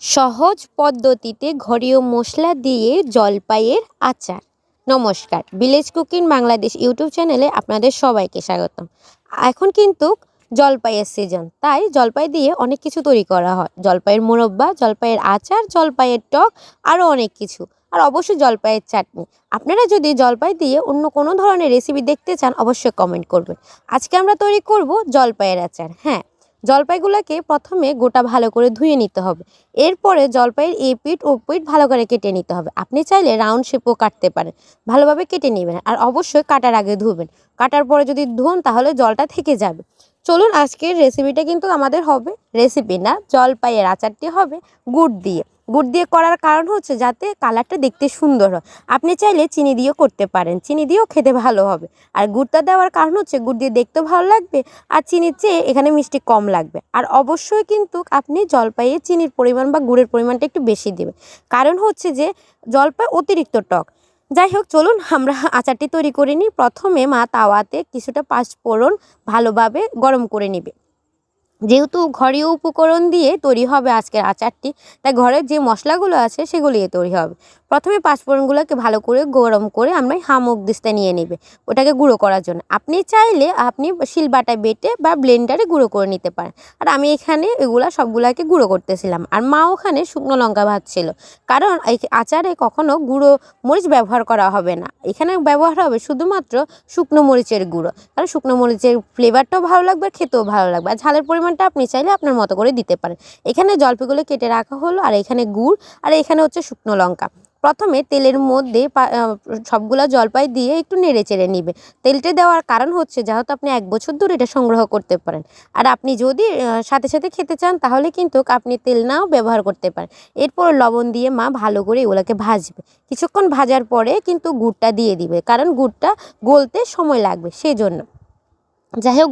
সহজ পদ্ধতিতে ঘরীয় মশলা দিয়ে জলপাইয়ের আচার। নমস্কার, ভিলেজ কুকিং বাংলাদেশ ইউটিউব চ্যানেলে আপনাদের সবাইকে স্বাগতম। এখন কিন্তু জলপাইয়ের সিজন, তাই জলপাই দিয়ে অনেক কিছু তৈরি করা হয়। জলপাইয়ের মোরব্বা, জলপাইয়ের আচার, জলপাইয়ের টক, আরও অনেক কিছু। আর অবশ্যই জলপাইয়ের চাটনি। আপনারা যদি জলপাই দিয়ে অন্য কোনো ধরনের রেসিপি দেখতে চান অবশ্যই কমেন্ট করবেন। আজকে আমরা তৈরি করব জলপাইয়ের আচার। হ্যাঁ, জলপাইগুলোকে প্রথমে গোটা ভালো করে ধুয়ে নিতে হবে। এরপরে জলপাইয়ের পিঠ ও পিঠ ভালো করে কেটে নিতে হবে। আপনি চাইলে রাউন্ড শেপও কাটতে পারেন। ভালোভাবে কেটে নেবেন আর অবশ্যই কাটার আগে ধুবেন। কাটার পরে যদি ধোন তাহলে জলটা থেকে যাবে। চলুন, আজকের রেসিপিটা কিন্তু আমাদের হবে রেসিপি না, জলপাইয়ের আচারটি হবে গুড় দিয়ে। গুড় দিয়ে করার কারণ হচ্ছে যাতে কালারটা দেখতে সুন্দর হয়। আপনি চাইলে চিনি দিয়েও করতে পারেন, চিনি দিয়েও খেতে ভালো হবে। আর গুড়টা দেওয়ার কারণ হচ্ছে গুড় দিয়ে দেখতেও ভালো লাগবে আর চিনির চেয়ে এখানে মিষ্টি কম লাগবে। আর অবশ্যই কিন্তু আপনি জলপাইয়ে চিনির পরিমাণ বা গুড়ের পরিমাণটা একটু বেশি দেবেন, কারণ হচ্ছে যে জলপাই অতিরিক্ত টক। যাই হোক, চলুন আমরা আচারটি তৈরি করে নিই। প্রথমে মা তাওয়াতে কিছুটা পাঁচফোড়ন ভালোভাবে গরম করে নেবে। যেহেতু ঘরীয় উপকরণ দিয়ে তৈরি হবে আজকের আচারটি, তাই ঘরের যে মশলাগুলো আছে সেগুলো দিয়ে তৈরি হবে। প্রথমে পাঁচফোড়নগুলোকে ভালো করে গরম করে আমরা হামুক দিস্তায় নিয়ে নেবে ওটাকে গুঁড়ো করার জন্য। আপনি চাইলে আপনি শিলবাটায় বেটে বা ব্লেন্ডারে গুঁড়ো করে নিতে পারেন। আর আমি এখানে এগুলা সবগুলাকে গুঁড়ো করতেছিলাম, আর মা ওখানে শুকনো লঙ্কা ভাজছিল, কারণ এই আচারে কখনো গুঁড়ো মরিচ ব্যবহার করা হবে না। এখানে ব্যবহার হবে শুধুমাত্র শুকনো মরিচের গুঁড়ো, কারণ শুকনো মরিচের ফ্লেভারটাও ভালো লাগবে, খেতেও ভালো লাগবে। আর ঝালের পরিমাণটা আপনি চাইলে আপনার মতো করে দিতে পারেন। এখানে জলপাইগুলো কেটে রাখা হলো, আর এখানে গুড়, আর এখানে হচ্ছে শুকনো লঙ্কা। প্রথমে তেলের মধ্যে সবগুলা জলপাই দিয়ে একটু নেড়ে চেড়ে নিবে। তেলটা দেওয়ার কারণ হচ্ছে যেহেতু আপনি 1 বছর ধরে এটা সংগ্রহ করতে পারেন। আর আপনি যদি সাথে সাথে খেতে চান তাহলে কিন্তু আপনি তেল নাও ব্যবহার করতে পারেন। এরপর লবণ দিয়ে মা ভালো করে এগুলোকে ভাজবে। কিছুক্ষণ ভাজার পরে কিন্তু গুড়টা দিয়ে দিবে, কারণ গুড়টা গলতে সময় লাগবে সেজন্য। যাই হোক,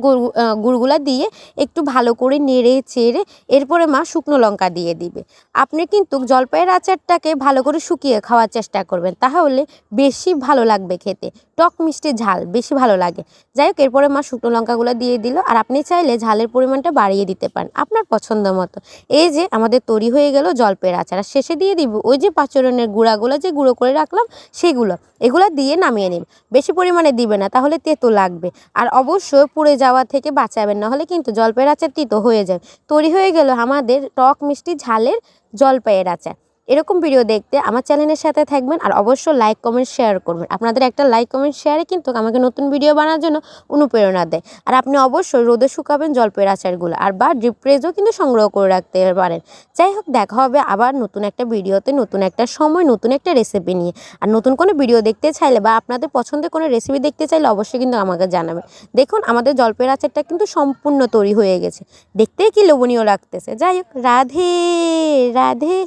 গুড়গুলা দিয়ে একটু ভালো করে নেড়ে চেড়ে এরপরে মা শুকনো লঙ্কা দিয়ে দিবে। আপনি কিন্তু জলপাইয়ের আচারটাকে ভালো করে শুকিয়ে খাওয়ার চেষ্টা করবেন, তাহলে বেশি ভালো লাগবে খেতে। টক মিষ্টি ঝাল বেশি ভালো লাগে। যাই হোক, এরপরে মা শুকনো লঙ্কাগুলো দিয়ে দিল, আর আপনি চাইলে ঝালের পরিমাণটা বাড়িয়ে দিতে পারেন আপনার পছন্দ মতো। এই যে আমাদের তৈরি হয়ে গেল জলপাইয়ের আচার। আর শেষে দিয়ে দিব ওই যে পাঁচফোড়নের গুঁড়াগুলো যে গুঁড়ো করে রাখলাম সেগুলো, এগুলো দিয়ে নামিয়ে নিন। বেশি পরিমাণে দিবে না, তাহলে তেতো লাগবে। আর অবশ্যই পুড়ে যাওয়া থেকে বাঁচাবেন, নাহলে কিন্তু জলপাইয়ের আচার তিতো হয়ে যায়। তৈরি হয়ে গেল আমাদের টক মিষ্টি ঝালের জলপাইয়ের আচার। এরকম ভিডিও দেখতে আমার চ্যানেলের সাথে থাকবেন, আর অবশ্যই লাইক কমেন্ট শেয়ার করবেন। আপনাদের একটা লাইক কমেন্ট শেয়ারে কিন্তু আমাকে নতুন ভিডিও বানানোর জন্য অনুপ্রেরণা দেয়। আর আপনি অবশ্যই রোদে শুকাবেন জলপাইয়ের আচারগুলো, আর বা ডিপ ফ্রিজও কিন্তু সংগ্রহ করে রাখতে পারেন। যাই হোক, দেখা হবে আবার নতুন একটা ভিডিওতে, নতুন একটা সময়, নতুন একটা রেসিপি নিয়ে। আর নতুন কোনো ভিডিও দেখতে চাইলে বা আপনাদের পছন্দের কোনো রেসিপি দেখতে চাইলে অবশ্যই কিন্তু আমাকে জানাবেন। দেখুন, আমাদের জলপাইয়ের আচারটা কিন্তু সম্পূর্ণ তৈরি হয়ে গেছে। দেখতেই কি লোভনীয় লাগতেছে। যাই হোক, রাধে রাধে।